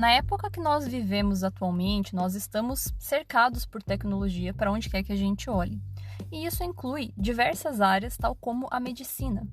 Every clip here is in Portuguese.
na época que nós vivemos atualmente, nós estamos cercados por tecnologia para onde quer que a gente olhe. E isso inclui diversas áreas, tal como a medicina.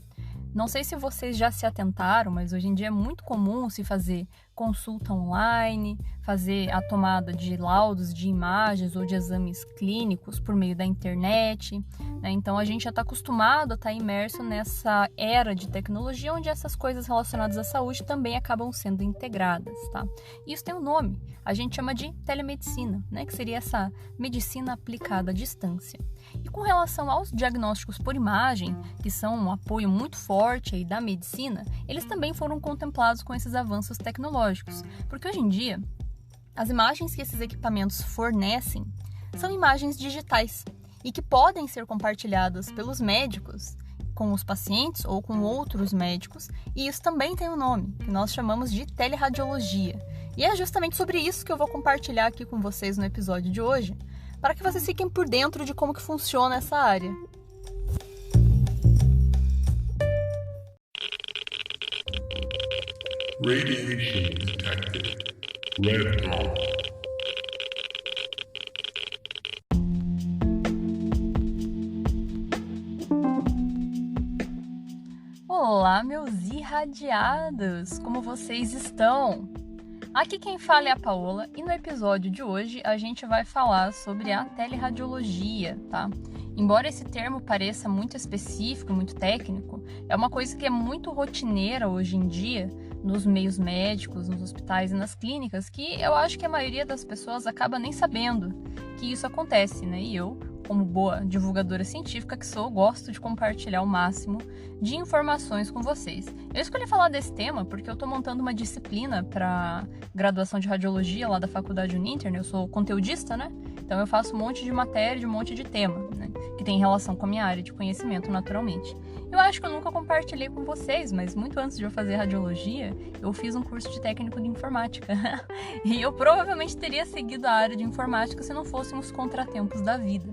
Não sei se vocês já se atentaram, mas hoje em dia é muito comum se fazer consulta online, fazer a tomada de laudos de imagens ou de exames clínicos por meio da internet, né? Então a gente já está acostumado a estar imerso nessa era de tecnologia onde essas coisas relacionadas à saúde também acabam sendo integradas, tá? E isso tem um nome, a gente chama de telemedicina, né? Que seria essa medicina aplicada à distância. E com relação aos diagnósticos por imagem, que são um apoio muito forte aí da medicina, eles também foram contemplados com esses avanços tecnológicos, porque hoje em dia as imagens que esses equipamentos fornecem são imagens digitais e que podem ser compartilhadas pelos médicos com os pacientes ou com outros médicos, e isso também tem um nome, que nós chamamos de teleradiologia. E é justamente sobre isso que eu vou compartilhar aqui com vocês no episódio de hoje, para que vocês fiquem por dentro de como que funciona essa área. Radiation detected. Red dawn. Olá, meus irradiados! Como vocês estão? Aqui quem fala é a Paola e no episódio de hoje a gente vai falar sobre a teleradiologia, tá? Embora esse termo pareça muito específico, muito técnico, é uma coisa que é muito rotineira hoje em dia nos meios médicos, nos hospitais e nas clínicas, que eu acho que a maioria das pessoas acaba nem sabendo que isso acontece, né? E eu, como boa divulgadora científica que sou, gosto de compartilhar o máximo de informações com vocês. Eu escolhi falar desse tema porque eu estou montando uma disciplina para graduação de radiologia lá da Faculdade Uninter, né? Eu sou conteudista, né? Então eu faço um monte de matéria, de um monte de tema, né? Que tem relação com a minha área de conhecimento, naturalmente. Eu acho que eu nunca compartilhei com vocês, mas muito antes de eu fazer radiologia, eu fiz um curso de técnico de informática. E eu provavelmente teria seguido a área de informática se não fossem os contratempos da vida.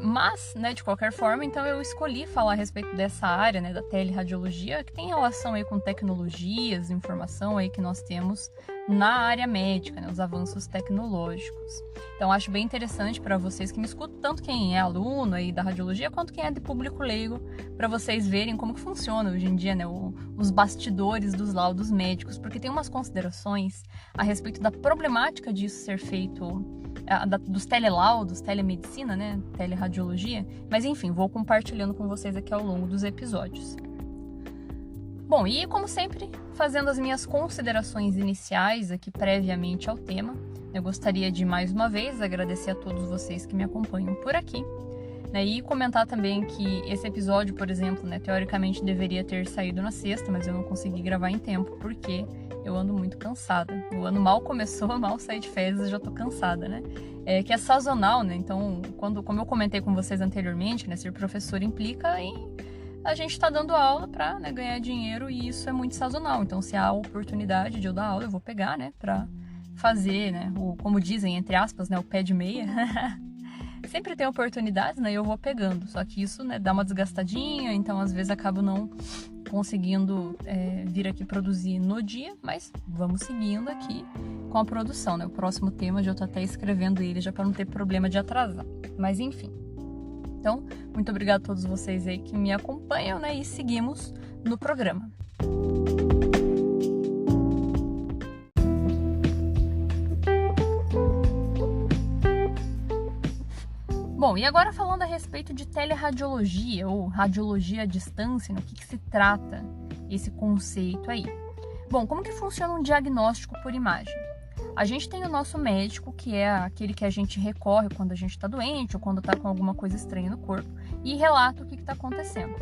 Mas, né, de qualquer forma, então eu escolhi falar a respeito dessa área, né, da teleradiologia, que tem relação aí com tecnologias, informação aí que nós temos na área médica, né, os avanços tecnológicos. Então, acho bem interessante para vocês que me escutam, tanto quem é aluno aí da radiologia, quanto quem é de público leigo, para vocês verem como que funciona hoje em dia, né, os bastidores dos laudos médicos, porque tem umas considerações a respeito da problemática disso ser feito, dos telelaudos, telemedicina, né, teleradiologia, mas enfim, vou compartilhando com vocês aqui ao longo dos episódios. Bom, e como sempre, fazendo as minhas considerações iniciais aqui previamente ao tema, eu gostaria de mais uma vez agradecer a todos vocês que me acompanham por aqui, né, e comentar também que esse episódio, por exemplo, né, teoricamente deveria ter saído na sexta, mas eu não consegui gravar em tempo porque eu ando muito cansada. O ano mal começou, mal saí de férias e já tô cansada, né? Que é sazonal, né? Então, como eu comentei com vocês anteriormente, né, ser professor implica em a gente tá dando aula pra, né, ganhar dinheiro, e isso é muito sazonal. Então, se há oportunidade de eu dar aula, eu vou pegar, né, pra fazer, né, como dizem, entre aspas, né, o pé de meia. Sempre tem oportunidades, né, e eu vou pegando. Só que isso, né, dá uma desgastadinha, então às vezes acabo não conseguindo vir aqui produzir no dia, mas vamos seguindo aqui com a produção, né? O próximo tema já tô até escrevendo ele já para não ter problema de atrasar. Mas enfim. Então, muito obrigada a todos vocês aí que me acompanham, né? E seguimos no programa. Bom, e agora falando a respeito de teleradiologia ou radiologia à distância, né? O que se trata esse conceito aí? Bom, como que funciona um diagnóstico por imagem? A gente tem o nosso médico, que é aquele que a gente recorre quando a gente está doente ou quando está com alguma coisa estranha no corpo, e relata o que está acontecendo.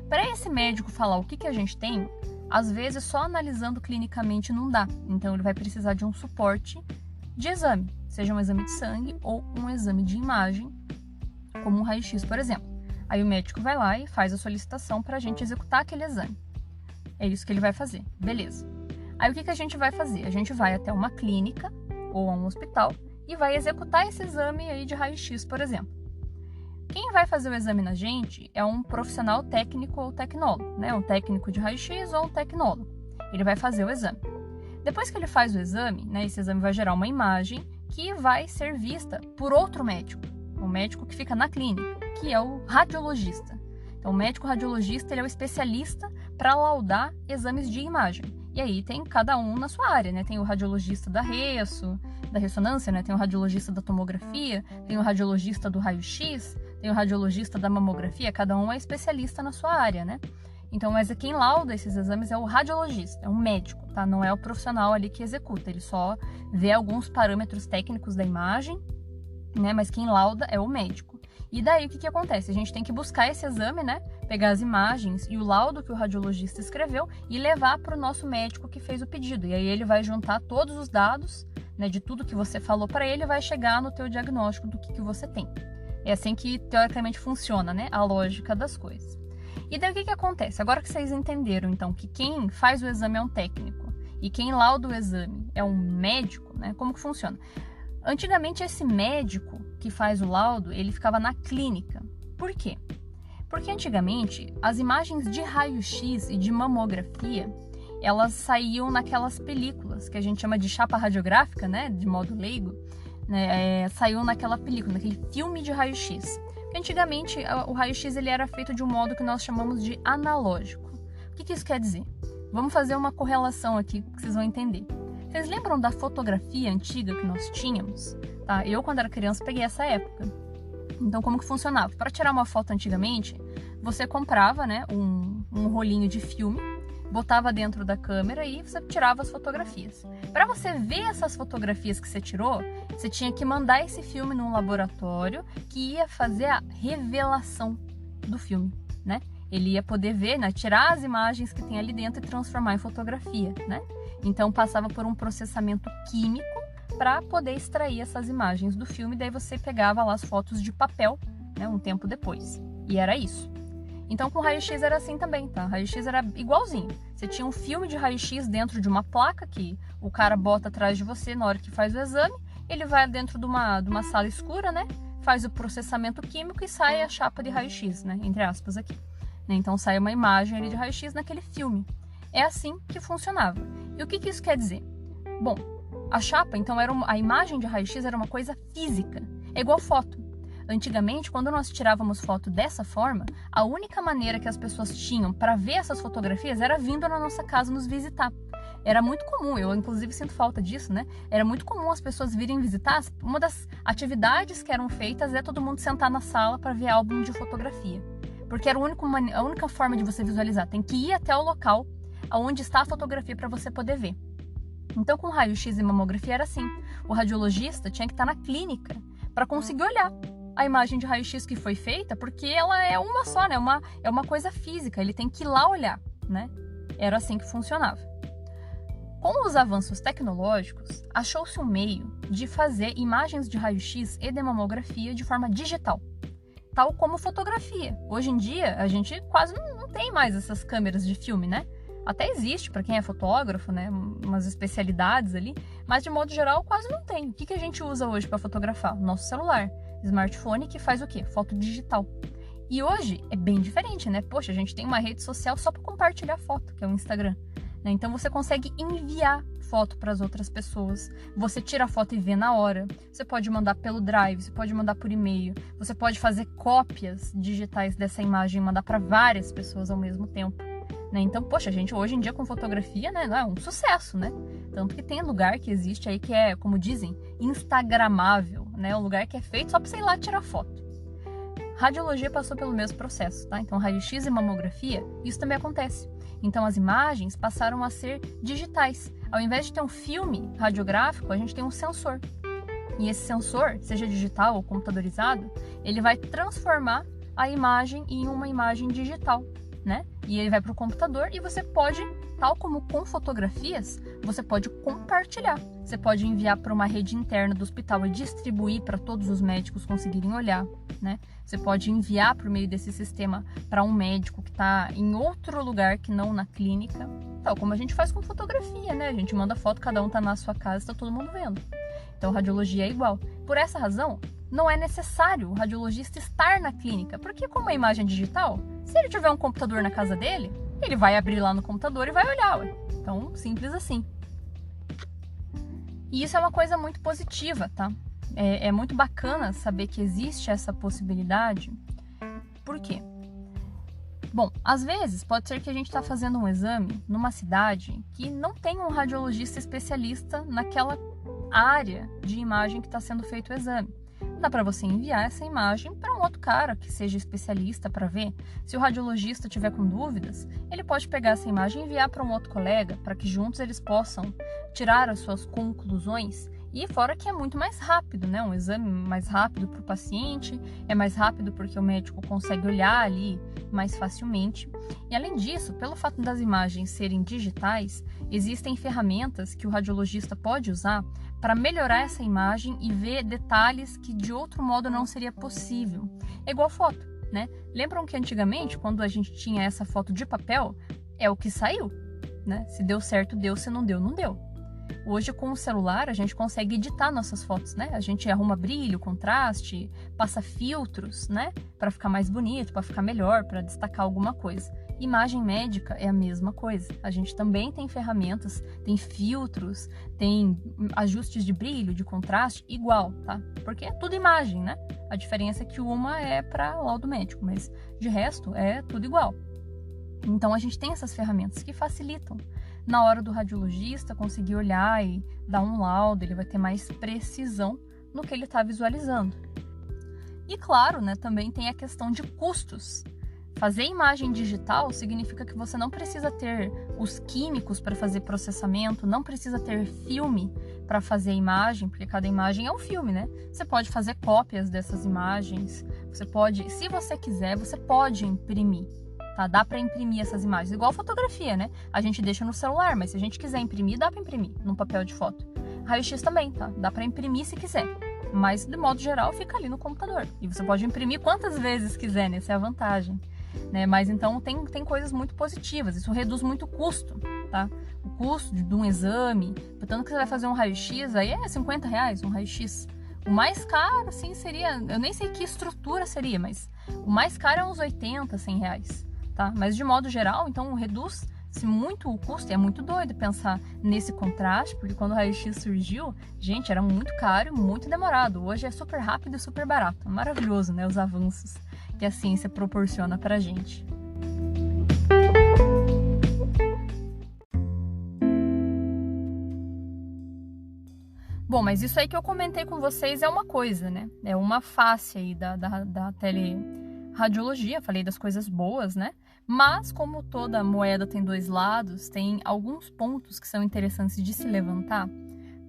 Para esse médico falar o que a gente tem, às vezes só analisando clinicamente não dá, então ele vai precisar de um suporte de exame, seja um exame de sangue ou um exame de imagem, como um raio-x, por exemplo. Aí o médico vai lá e faz a solicitação para a gente executar aquele exame. É isso que ele vai fazer, beleza. Aí o que a gente vai fazer? A gente vai até uma clínica ou a um hospital e vai executar esse exame aí de raio-x, por exemplo. Quem vai fazer o exame na gente é um profissional técnico ou tecnólogo, né? Um técnico de raio-x ou um tecnólogo. Ele vai fazer o exame. Depois que ele faz o exame, né, esse exame vai gerar uma imagem que vai ser vista por outro médico, o médico que fica na clínica, que é o radiologista. Então, o médico radiologista, ele é o especialista para laudar exames de imagem. E aí tem cada um na sua área, né? Tem o radiologista da ressonância, né? Tem o radiologista da tomografia, tem o radiologista do raio-x, tem o radiologista da mamografia, cada um é especialista na sua área, né? Então, mas quem lauda esses exames é o radiologista, é um médico, tá? Não é o profissional ali que executa, ele só vê alguns parâmetros técnicos da imagem, né? Mas quem lauda é o médico. E daí o que acontece? A gente tem que buscar esse exame, né? Pegar as imagens e o laudo que o radiologista escreveu e levar para o nosso médico que fez o pedido. E aí ele vai juntar todos os dados, né, de tudo que você falou para ele e vai chegar no teu diagnóstico do que você tem. É assim que teoricamente funciona, né? A lógica das coisas. E daí o que acontece? Agora que vocês entenderam, então, que quem faz o exame é um técnico e quem lauda o exame é um médico, né? Como que funciona? Antigamente, esse médico que faz o laudo, ele ficava na clínica. Por quê? Porque antigamente, as imagens de raio-x e de mamografia, elas saíam naquelas películas, que a gente chama de chapa radiográfica, né? De modo leigo, né? Saiu naquela película, naquele filme de raio-x. Antigamente, o raio-x ele era feito de um modo que nós chamamos de analógico. O que isso quer dizer? Vamos fazer uma correlação aqui, que vocês vão entender. Vocês lembram da fotografia antiga que nós tínhamos? Tá? Eu, quando era criança, peguei essa época. Então, como que funcionava? Para tirar uma foto antigamente, você comprava, né, um rolinho de filme, botava dentro da câmera e você tirava as fotografias. Para você ver essas fotografias que você tirou, você tinha que mandar esse filme num laboratório que ia fazer a revelação do filme, né? Ele ia poder ver, né, tirar as imagens que tem ali dentro e transformar em fotografia, né? Então passava por um processamento químico para poder extrair essas imagens do filme, daí você pegava lá as fotos de papel, né, um tempo depois. E era isso. Então com raio-x era assim também, tá? Raio-x era igualzinho. Você tinha um filme de raio-x dentro de uma placa que o cara bota atrás de você na hora que faz o exame, ele vai dentro de uma sala escura, né? Faz o processamento químico e sai a chapa de raio-x, né? Entre aspas aqui. Então sai uma imagem ali de raio-x naquele filme. É assim que funcionava. E o que isso quer dizer? Bom, a chapa, então, a imagem de raio-x era uma coisa física. É igual foto. Antigamente, quando nós tirávamos foto dessa forma, a única maneira que as pessoas tinham para ver essas fotografias era vindo na nossa casa nos visitar. Era muito comum, eu inclusive sinto falta disso, né? Era muito comum as pessoas virem visitar. Uma das atividades que eram feitas é todo mundo sentar na sala para ver álbum de fotografia. Porque era a única forma de você visualizar. Tem que ir até o local onde está a fotografia para você poder ver. Então, com raio-x e mamografia era assim. O radiologista tinha que estar na clínica para conseguir olhar a imagem de raio-x que foi feita, porque ela é uma só, né? É uma coisa física, ele tem que ir lá olhar, né? Era assim que funcionava. Com os avanços tecnológicos, achou-se um meio de fazer imagens de raio-x e de mamografia de forma digital, tal como fotografia. Hoje em dia, a gente quase não tem mais essas câmeras de filme, né? Até existe para quem é fotógrafo, né? Umas especialidades ali, mas de modo geral quase não tem. O que a gente usa hoje para fotografar? O nosso celular, smartphone, que faz o quê? Foto digital. E hoje é bem diferente, né? Poxa, a gente tem uma rede social só para compartilhar foto, que é o Instagram. Né? Então você consegue enviar foto para as outras pessoas. Você tira a foto e vê na hora. Você pode mandar pelo Drive, você pode mandar por e-mail. Você pode fazer cópias digitais dessa imagem e mandar para várias pessoas ao mesmo tempo. Né? Então, poxa, a gente hoje em dia com fotografia, né, é um sucesso, né? Tanto que tem lugar que existe aí que é, como dizem, instagramável, né? Um lugar que é feito só para você ir lá tirar foto. Radiologia passou pelo mesmo processo, tá? Então, raio-x e mamografia, isso também acontece. Então, as imagens passaram a ser digitais. Ao invés de ter um filme radiográfico, a gente tem um sensor. E esse sensor, seja digital ou computadorizado, ele vai transformar a imagem em uma imagem digital, né? E ele vai para o computador e você pode, tal como com fotografias, você pode compartilhar. Você pode enviar para uma rede interna do hospital e distribuir para todos os médicos conseguirem olhar, né? Você pode enviar por meio desse sistema para um médico que está em outro lugar que não na clínica, tal como a gente faz com fotografia, né? A gente manda foto, cada um está na sua casa, está todo mundo vendo. Então, radiologia é igual. Por essa razão, não é necessário o radiologista estar na clínica, porque como a imagem é digital, se ele tiver um computador na casa dele, ele vai abrir lá no computador e vai olhar, ué. Então, simples assim. E isso é uma coisa muito positiva, tá? É muito bacana saber que existe essa possibilidade. Por quê? Bom, às vezes pode ser que a gente está fazendo um exame numa cidade que não tem um radiologista especialista naquela área de imagem que está sendo feito o exame. Dá para você enviar essa imagem para um outro cara que seja especialista para ver. Se o radiologista tiver com dúvidas, ele pode pegar essa imagem e enviar para um outro colega, para que juntos eles possam tirar as suas conclusões. E fora que é muito mais rápido, né? Um exame mais rápido para o paciente, é mais rápido porque o médico consegue olhar ali mais facilmente. E além disso, pelo fato das imagens serem digitais, existem ferramentas que o radiologista pode usar para melhorar essa imagem e ver detalhes que de outro modo não seria possível. É igual foto, né? Lembram que antigamente, quando a gente tinha essa foto de papel, é o que saiu, né? Se deu certo, deu, se não deu, não deu. Hoje, com o celular, a gente consegue editar nossas fotos, né? A gente arruma brilho, contraste, passa filtros, né? Para ficar mais bonito, para ficar melhor, para destacar alguma coisa. Imagem médica é a mesma coisa. A gente também tem ferramentas, tem filtros, tem ajustes de brilho, de contraste, igual, tá? Porque é tudo imagem, né? A diferença é que uma é para laudo médico, mas de resto é tudo igual. Então, a gente tem essas ferramentas que facilitam. Na hora do radiologista conseguir olhar e dar um laudo, ele vai ter mais precisão no que ele está visualizando. E claro, né, também tem a questão de custos. Fazer imagem digital significa que você não precisa ter os químicos para fazer processamento, não precisa ter filme para fazer a imagem, porque cada imagem é um filme, né? Você pode fazer cópias dessas imagens, você pode, se você quiser, você pode imprimir. Tá? Dá para imprimir essas imagens, igual fotografia, né? A gente deixa no celular, mas se a gente quiser imprimir, dá para imprimir num papel de foto. Raio-X também, tá? Dá para imprimir se quiser, mas de modo geral fica ali no computador. E você pode imprimir quantas vezes quiser, né? Essa é a vantagem, né? Mas então tem coisas muito positivas, isso reduz muito o custo, tá? O custo de um exame, portanto que você vai fazer um raio-X, aí é R$50 um raio-X. O mais caro, assim, seria, eu nem sei que estrutura seria, mas o mais caro é uns R$80, R$100. Tá? Mas de modo geral, então reduz-se muito o custo. E é muito doido pensar nesse contraste, porque quando o raio-X surgiu, gente, era muito caro e muito demorado. Hoje é super rápido e super barato. É maravilhoso, né, os avanços que a ciência proporciona pra gente. Bom, mas isso aí que eu comentei com vocês é uma coisa, né? É uma face aí da teleradiologia. Falei das coisas boas, né? Mas, como toda moeda tem dois lados, tem alguns pontos que são interessantes de se levantar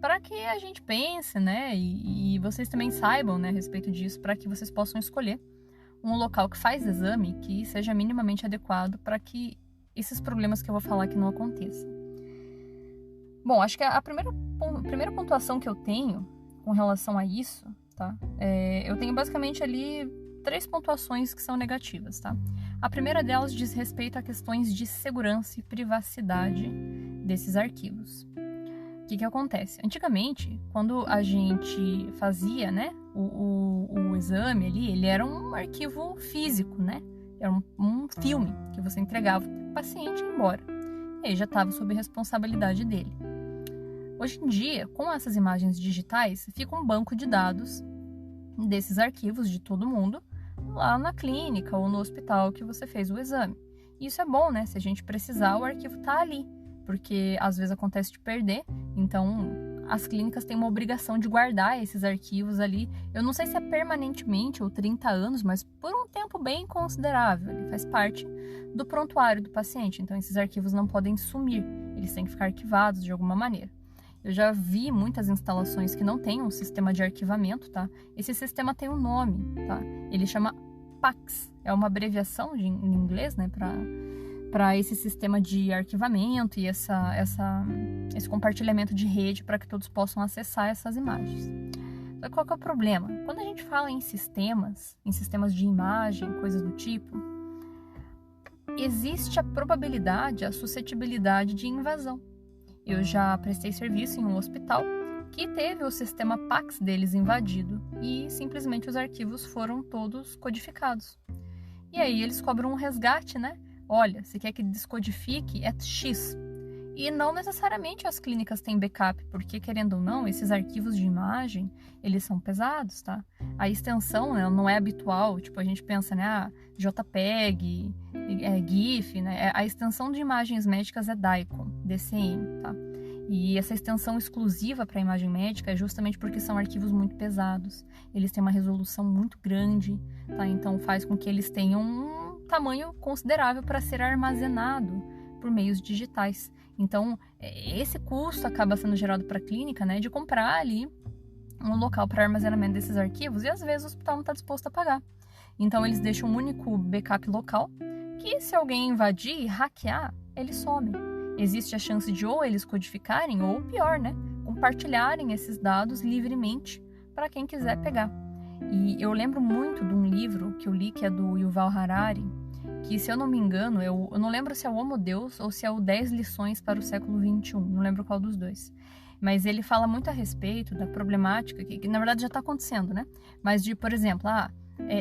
para que a gente pense, né? E vocês também saibam, né, a respeito disso, para que vocês possam escolher um local que faz exame que seja minimamente adequado para que esses problemas que eu vou falar aqui não aconteçam. Bom, acho que a primeira pontuação que eu tenho com relação a isso, tá? Eu tenho basicamente ali 3 pontuações que são negativas, tá? A primeira delas diz respeito a questões de segurança e privacidade desses arquivos. O que acontece? Antigamente, quando a gente fazia, né, o exame ali, ele era um arquivo físico, né? Era um filme que você entregava para o paciente e ia embora. E aí já estava sob responsabilidade dele. Hoje em dia, com essas imagens digitais, fica um banco de dados desses arquivos de todo mundo lá na clínica ou no hospital que você fez o exame. E isso é bom, né? Se a gente precisar, o arquivo tá ali, porque às vezes acontece de perder, então as clínicas têm uma obrigação de guardar esses arquivos ali. Eu não sei se é permanentemente ou 30 anos, mas por um tempo bem considerável. Ele faz parte do prontuário do paciente, então esses arquivos não podem sumir, eles têm que ficar arquivados de alguma maneira. Eu já vi muitas instalações que não têm um sistema de arquivamento, tá? Esse sistema tem um nome, tá? Ele chama PACS, é uma abreviação em inglês, né? Para esse sistema de arquivamento e esse compartilhamento de rede para que todos possam acessar essas imagens. Então, qual que é o problema? Quando a gente fala em sistemas de imagem, coisas do tipo, existe a probabilidade, a suscetibilidade de invasão. Eu já prestei serviço em um hospital que teve o sistema PACS deles invadido e simplesmente os arquivos foram todos codificados. E aí eles cobram um resgate, né? Olha, se quer que descodifique, é X. E não necessariamente as clínicas têm backup, porque, querendo ou não, esses arquivos de imagem, eles são pesados, tá? A extensão, né, não é habitual, tipo, a gente pensa, né, JPEG, GIF, né? A extensão de imagens médicas é DICOM, DCM, tá? E essa extensão exclusiva para a imagem médica é justamente porque são arquivos muito pesados. Eles têm uma resolução muito grande, tá? Então faz com que eles tenham um tamanho considerável para ser armazenado por meios digitais. Então, esse custo acaba sendo gerado para a clínica, né, de comprar ali um local para armazenamento desses arquivos e às vezes o hospital não está disposto a pagar. Então, eles deixam um único backup local que, se alguém invadir e hackear, ele some. Existe a chance de ou eles codificarem ou, pior, né, compartilharem esses dados livremente para quem quiser pegar. E eu lembro muito de um livro que eu li, que é do Yuval Harari, que, se eu não me engano, eu não lembro se é o Homo Deus ou se é o 10 lições para o século XXI, não lembro qual dos dois. Mas ele fala muito a respeito da problemática, que na verdade já está acontecendo, né? Mas de, por exemplo,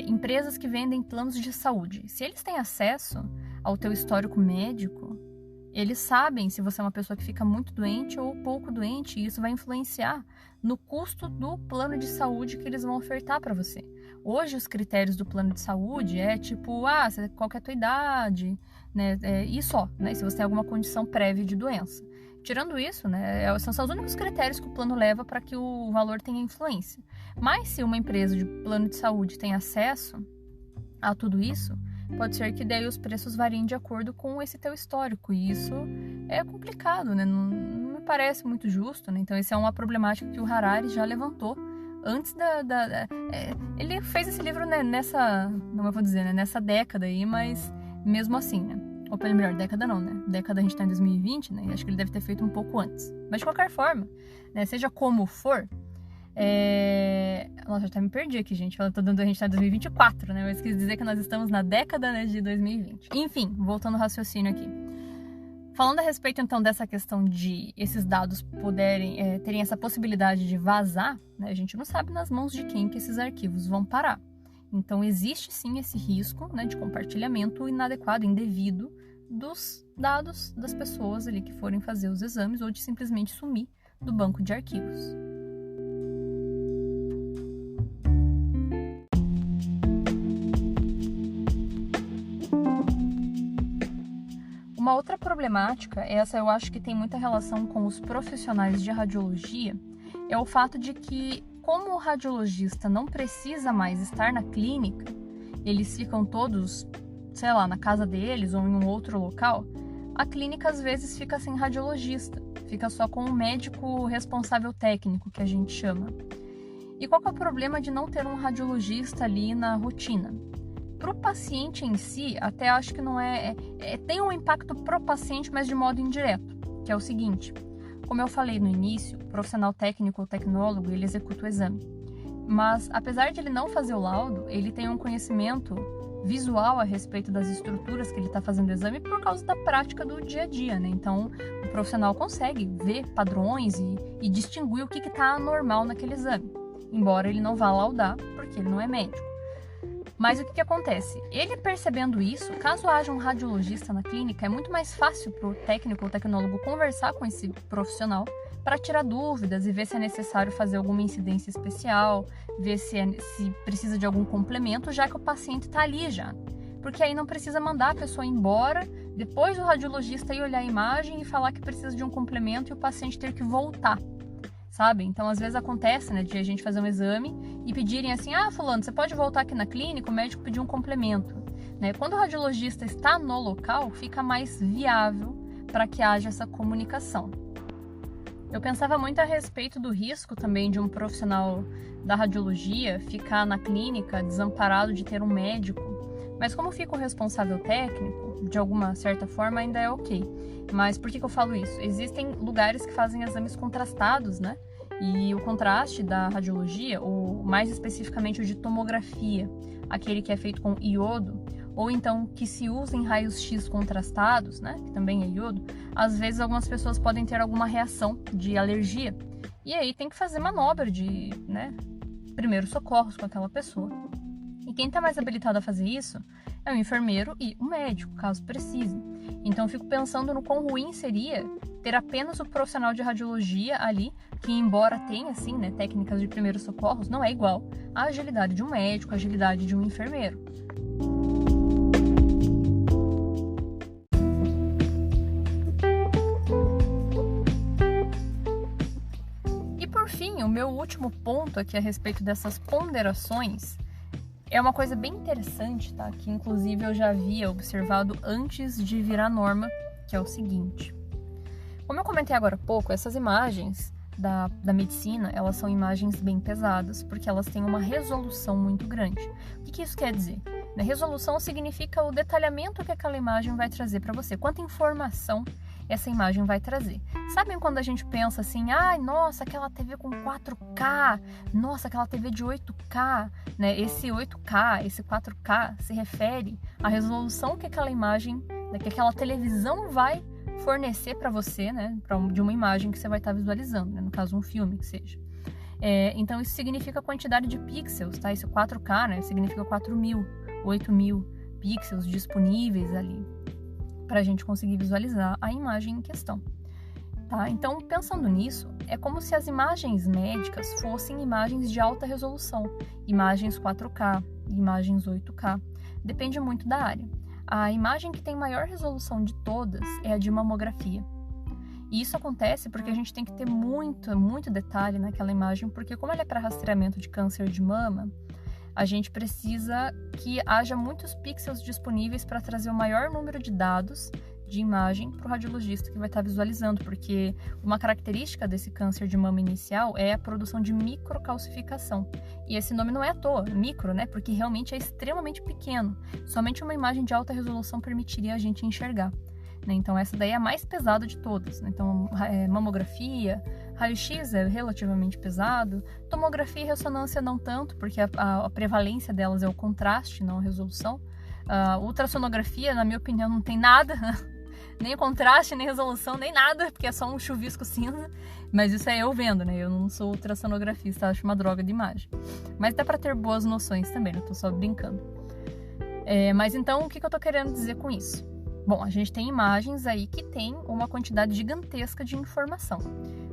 empresas que vendem planos de saúde. Se eles têm acesso ao teu histórico médico, eles sabem se você é uma pessoa que fica muito doente ou pouco doente, e isso vai influenciar no custo do plano de saúde que eles vão ofertar para você. Hoje, os critérios do plano de saúde é tipo, qual que é a tua idade, né? E só, né? Se você tem alguma condição prévia de doença. Tirando isso, né, são os únicos critérios que o plano leva para que o valor tenha influência. Mas se uma empresa de plano de saúde tem acesso a tudo isso, pode ser que daí os preços variem de acordo com esse teu histórico. E isso é complicado, né? Não me parece muito justo, né? Então, essa é uma problemática que o Harari já levantou antes ele fez esse livro, né, nessa década aí, mas mesmo assim, né? Ou pelo melhor, década não, né? Década a gente tá em 2020, né? E acho que ele deve ter feito um pouco antes. Mas de qualquer forma, né, seja como for, Nossa, eu até me perdi aqui, gente. A gente tá em 2024, né? Mas quis dizer que nós estamos na década, né, de 2020. Enfim, voltando ao raciocínio aqui. Falando a respeito, então, dessa questão de esses dados terem essa possibilidade de vazar, né, a gente não sabe nas mãos de quem que esses arquivos vão parar. Então, existe sim esse risco, né, de compartilhamento inadequado, indevido, dos dados das pessoas ali que forem fazer os exames ou de simplesmente sumir do banco de arquivos. Uma outra problemática, essa eu acho que tem muita relação com os profissionais de radiologia, é o fato de que, como o radiologista não precisa mais estar na clínica, eles ficam todos, sei lá, na casa deles ou em um outro local, a clínica às vezes fica sem radiologista, fica só com um médico responsável técnico, que a gente chama. E qual que é o problema de não ter um radiologista ali na rotina? Para o paciente em si, até acho que não tem um impacto pro paciente, mas de modo indireto, que é o seguinte: como eu falei no início, o profissional técnico ou tecnólogo, ele executa o exame. Mas, apesar de ele não fazer o laudo, ele tem um conhecimento visual a respeito das estruturas que ele está fazendo o exame por causa da prática do dia a dia, né? Então, o profissional consegue ver padrões e distinguir o que está anormal naquele exame, embora ele não vá laudar, porque ele não é médico. Mas o que acontece? Ele percebendo isso, caso haja um radiologista na clínica, é muito mais fácil para o técnico ou tecnólogo conversar com esse profissional para tirar dúvidas e ver se é necessário fazer alguma incidência especial, ver se precisa de algum complemento, já que o paciente está ali já. Porque aí não precisa mandar a pessoa embora, depois o radiologista ir olhar a imagem e falar que precisa de um complemento e o paciente ter que voltar. Sabe? Então, às vezes acontece, né, de a gente fazer um exame e pedirem assim: fulano, você pode voltar aqui na clínica? O médico pediu um complemento, né? Quando o radiologista está no local, fica mais viável para que haja essa comunicação. Eu pensava muito a respeito do risco também de um profissional da radiologia ficar na clínica desamparado de ter um médico, mas como fica o responsável técnico, de alguma certa forma ainda é ok. Mas por que eu falo isso? Existem lugares que fazem exames contrastados, né? E o contraste da radiologia, ou mais especificamente o de tomografia, aquele que é feito com iodo, ou então que se usa em raios-x contrastados, né? Que também é iodo, às vezes algumas pessoas podem ter alguma reação de alergia. E aí tem que fazer manobra de, né, primeiros socorros com aquela pessoa. E quem está mais habilitado a fazer isso é o enfermeiro e o médico, caso precise. Então eu fico pensando no quão ruim seria ter apenas o profissional de radiologia ali, que embora tenha, assim, né, técnicas de primeiros socorros, não é igual à agilidade de um médico, à agilidade de um enfermeiro. E por fim, o meu último ponto aqui a respeito dessas ponderações é uma coisa bem interessante, tá? Que inclusive eu já havia observado antes de virar norma, que é o seguinte. Como eu comentei agora há pouco, essas imagens da medicina, elas são imagens bem pesadas, porque elas têm uma resolução muito grande. O que isso quer dizer? Resolução significa o detalhamento que aquela imagem vai trazer para você, quanta informação essa imagem vai trazer. Sabem quando a gente pensa assim, nossa, aquela TV com 4K, nossa, aquela TV de 8K, né? Esse 8K, esse 4K se refere à resolução que aquela imagem, que aquela televisão vai fornecer para você, né? De uma imagem que você vai estar visualizando, né? No caso, um filme que seja. Então, isso significa a quantidade de pixels, tá? Esse 4K, né? Significa 4.000, 8.000 pixels disponíveis ali, para a gente conseguir visualizar a imagem em questão. Tá? Então, pensando nisso, é como se as imagens médicas fossem imagens de alta resolução, imagens 4K, imagens 8K, depende muito da área. A imagem que tem maior resolução de todas é a de mamografia. E isso acontece porque a gente tem que ter muito detalhe naquela imagem, porque como ela é para rastreamento de câncer de mama, a gente precisa que haja muitos pixels disponíveis para trazer o maior número de dados de imagem para o radiologista que vai estar visualizando, porque uma característica desse câncer de mama inicial é a produção de microcalcificação. E esse nome não é à toa, micro, né? Porque realmente é extremamente pequeno. Somente uma imagem de alta resolução permitiria a gente enxergar. Então essa daí é a mais pesada de todas. Então mamografia, raio-x é relativamente pesado, tomografia e ressonância não tanto, porque a prevalência delas é o contraste, não a resolução. Ultrassonografia, na minha opinião, não tem nada, nem contraste, nem resolução, nem nada, porque é só um chuvisco cinza, mas isso é eu vendo, né? Eu não sou ultrassonografista, acho uma droga de imagem. Mas dá pra ter boas noções também, eu tô só brincando. Mas então, o que eu tô querendo dizer com isso? Bom, a gente tem imagens aí que tem uma quantidade gigantesca de informação.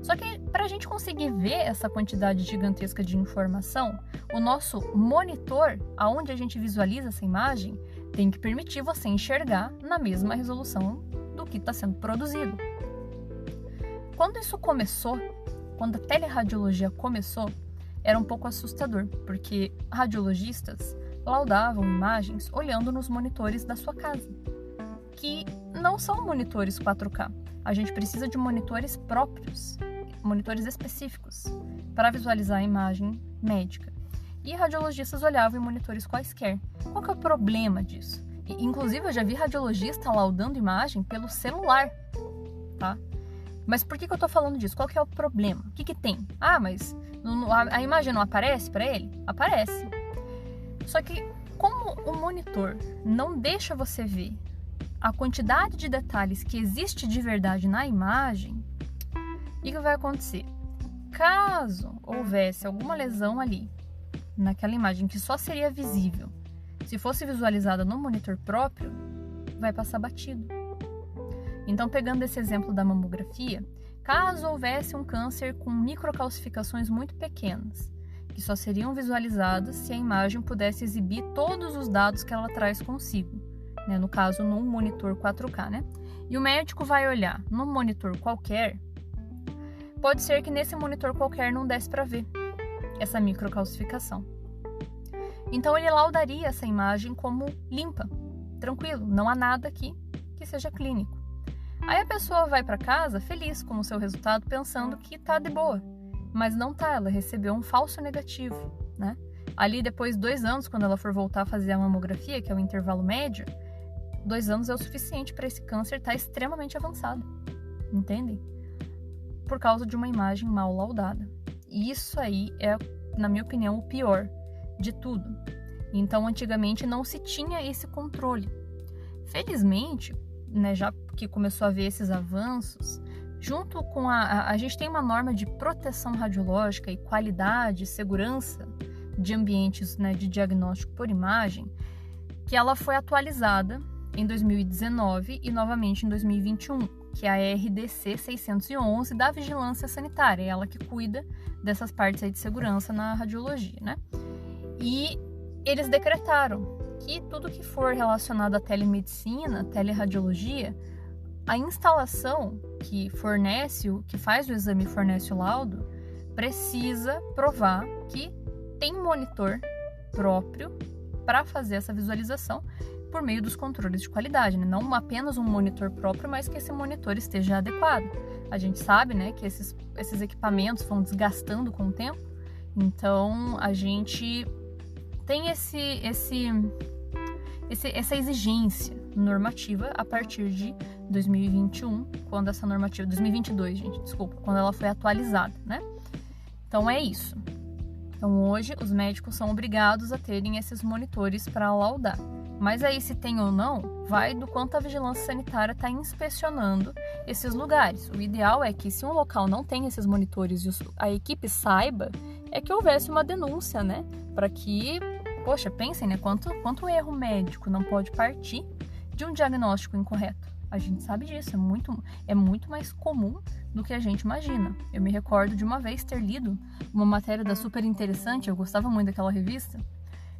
Só que para a gente conseguir ver essa quantidade gigantesca de informação, o nosso monitor, aonde a gente visualiza essa imagem, tem que permitir você enxergar na mesma resolução do que está sendo produzido. Quando isso começou, quando a teleradiologia começou, era um pouco assustador, porque radiologistas laudavam imagens olhando nos monitores da sua casa, que não são monitores 4K. A gente precisa de monitores próprios, monitores específicos, para visualizar a imagem médica. E radiologistas olhavam em monitores quaisquer. Qual que é o problema disso? Inclusive, eu já vi radiologista laudando imagem pelo celular, tá? Mas por que eu tô falando disso? Qual que é o problema? O que tem? Mas a imagem não aparece para ele? Aparece. Só que, como o monitor não deixa você ver a quantidade de detalhes que existe de verdade na imagem, o que vai acontecer? Caso houvesse alguma lesão ali, naquela imagem que só seria visível se fosse visualizada no monitor próprio, vai passar batido. Então, pegando esse exemplo da mamografia, caso houvesse um câncer com microcalcificações muito pequenas, que só seriam visualizadas se a imagem pudesse exibir todos os dados que ela traz consigo, né? No caso, num monitor 4K, né? E o médico vai olhar num monitor qualquer, pode ser que nesse monitor qualquer não desse para ver essa microcalcificação. Então ele laudaria essa imagem como limpa, tranquilo, não há nada aqui que seja clínico. Aí a pessoa vai para casa feliz com o seu resultado, pensando que tá de boa, mas não tá, ela recebeu um falso negativo, né? Ali depois de 2 anos, quando ela for voltar a fazer a mamografia, que é o intervalo médio, 2 anos é o suficiente para esse câncer estar extremamente avançado, entendem? Por causa de uma imagem mal laudada. E isso aí é, na minha opinião, o pior de tudo. Então, antigamente não se tinha esse controle. Felizmente, né, já que começou a haver esses avanços, junto com a gente tem uma norma de proteção radiológica e qualidade e segurança de ambientes, né, de diagnóstico por imagem, que ela foi atualizada em 2019 e novamente em 2021. que é a RDC 611 da Vigilância Sanitária, é ela que cuida dessas partes aí de segurança na radiologia, né? E eles decretaram que tudo que for relacionado à telemedicina, teleradiologia, a instalação que fornece, que faz o exame e fornece o laudo, precisa provar que tem um monitor próprio para fazer essa visualização por meio dos controles de qualidade, né? Não apenas um monitor próprio, mas que esse monitor esteja adequado. A gente sabe, né, que esses equipamentos vão desgastando com o tempo, então a gente tem essa exigência normativa a partir de 2021, quando essa normativa, 2022, gente, desculpa, quando ela foi atualizada, né? Então é isso. Então hoje os médicos são obrigados a terem esses monitores para laudar. Mas aí se tem ou não, vai do quanto a vigilância sanitária está inspecionando esses lugares. O ideal é que se um local não tem esses monitores e a equipe saiba, é que houvesse uma denúncia, né? Para que, poxa, pensem, né? Quanto erro médico não pode partir de um diagnóstico incorreto. A gente sabe disso, é muito mais comum do que a gente imagina. Eu me recordo de uma vez ter lido uma matéria da Super Interessante, eu gostava muito daquela revista,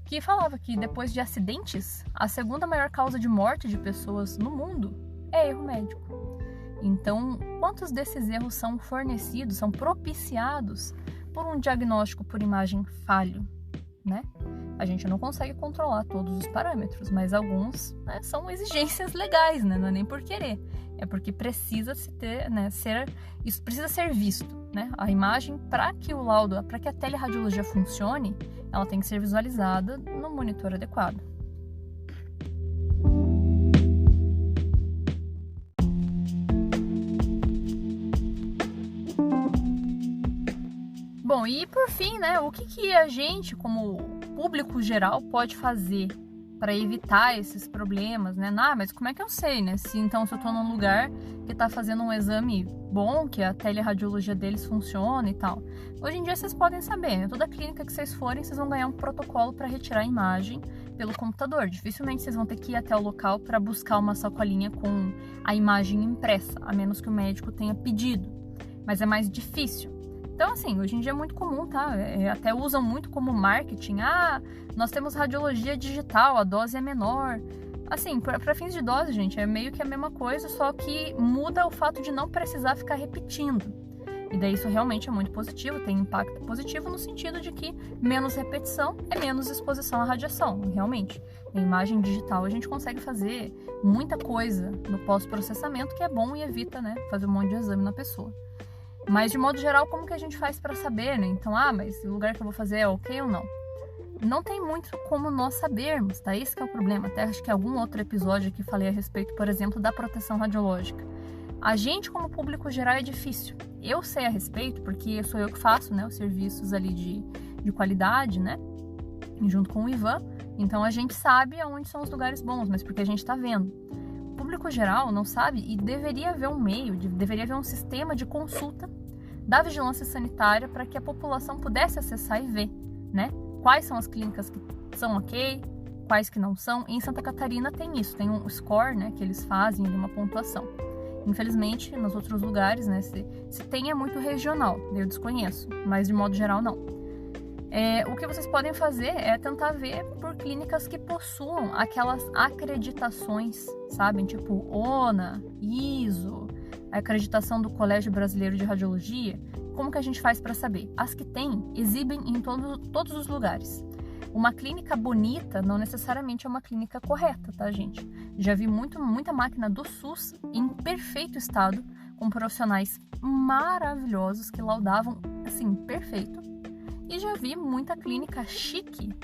que falava que depois de acidentes, a segunda maior causa de morte de pessoas no mundo é erro médico. Então, quantos desses erros são fornecidos, são propiciados por um diagnóstico por imagem falho, né? A gente não consegue controlar todos os parâmetros, mas alguns, né, são exigências legais, né? Não é nem por querer, é porque precisa se ter, né, isso precisa ser visto, né? A imagem, para que o laudo, para que a teleradiologia funcione, ela tem que ser visualizada no monitor adequado. Bom, e por fim, né, o que a gente, como público geral, pode fazer para evitar esses problemas, né? Mas como é que eu sei, né? Se eu tô num lugar que está fazendo um exame bom, que a teleradiologia deles funciona e tal. Hoje em dia vocês podem saber, né? Toda clínica que vocês forem, vocês vão ganhar um protocolo para retirar a imagem pelo computador. Dificilmente vocês vão ter que ir até o local para buscar uma sacolinha com a imagem impressa, a menos que o médico tenha pedido. Mas é mais difícil. Então, assim, hoje em dia é muito comum, tá? Até usam muito como marketing. Nós temos radiologia digital, a dose é menor. Assim, para fins de dose, gente, é meio que a mesma coisa, só que muda o fato de não precisar ficar repetindo. E daí isso realmente é muito positivo, tem impacto positivo no sentido de que menos repetição é menos exposição à radiação, realmente. Na imagem digital a gente consegue fazer muita coisa no pós-processamento que é bom e evita, né, fazer um monte de exame na pessoa. Mas, de modo geral, como que a gente faz para saber, né? Então, mas o lugar que eu vou fazer é ok ou não? Não tem muito como nós sabermos, tá? Esse que é o problema. Até acho que algum outro episódio aqui falei a respeito, por exemplo, da proteção radiológica. A gente, como público geral, é difícil. Eu sei a respeito, porque sou eu que faço, né, os serviços ali de qualidade, né? Junto com o Ivan. Então, a gente sabe aonde são os lugares bons, mas porque a gente tá vendo. O público geral não sabe e deveria haver um deveria haver um sistema de consulta da vigilância sanitária para que a população pudesse acessar e ver, né? Quais são as clínicas que são ok, quais que não são. E em Santa Catarina tem isso, tem um score, né, que eles fazem, uma pontuação. Infelizmente, nos outros lugares, né, se tem é muito regional, eu desconheço, mas de modo geral não. O que vocês podem fazer é tentar ver por clínicas que possuam aquelas acreditações, sabem? Tipo ONA, ISO, a acreditação do Colégio Brasileiro de Radiologia. Como que a gente faz para saber? As que tem, exibem em todos os lugares. Uma clínica bonita não necessariamente é uma clínica correta, tá, gente? Já vi muita máquina do SUS em perfeito estado, com profissionais maravilhosos que laudavam, assim, perfeito. E já vi muita clínica chique,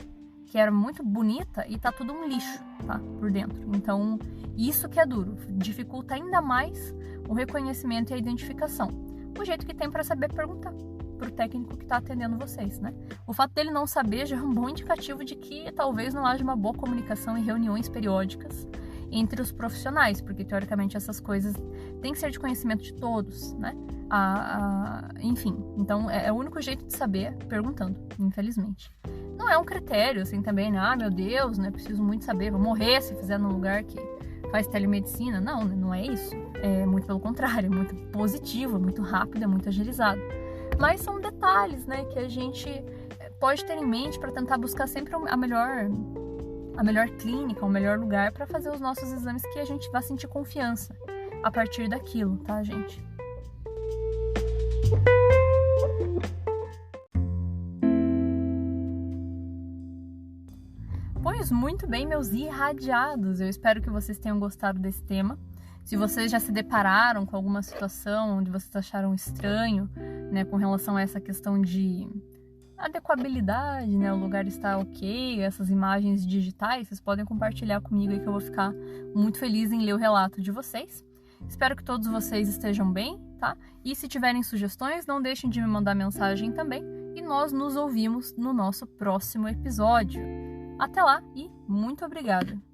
que era muito bonita e tá tudo um lixo, tá? Por dentro. Então, isso que é duro. Dificulta ainda mais o reconhecimento e a identificação. O jeito que tem para saber perguntar pro técnico que tá atendendo vocês, né? O fato dele não saber já é um bom indicativo de que talvez não haja uma boa comunicação em reuniões periódicas entre os profissionais, porque teoricamente essas coisas têm que ser de conhecimento de todos, né? Enfim, então é o único jeito de saber perguntando, infelizmente. Não é um critério, assim, também, né? Meu Deus, né? Preciso muito saber, vou morrer se fizer num lugar que faz telemedicina. Não, não é isso. É muito pelo contrário, é muito positivo, é muito rápido, é muito agilizado. Mas são detalhes, né, que a gente pode ter em mente para tentar buscar sempre a melhor clínica, o melhor lugar para fazer os nossos exames que a gente vai sentir confiança a partir daquilo, tá, gente? Pois muito bem, meus irradiados, eu espero que vocês tenham gostado desse tema. Se vocês já se depararam com alguma situação onde vocês acharam estranho, né, com relação a essa questão de adequabilidade, né, o lugar está ok, essas imagens digitais, vocês podem compartilhar comigo aí que eu vou ficar muito feliz em ler o relato de vocês. Espero que todos vocês estejam bem, tá? E se tiverem sugestões, não deixem de me mandar mensagem também. E nós nos ouvimos no nosso próximo episódio. Até lá e muito obrigada!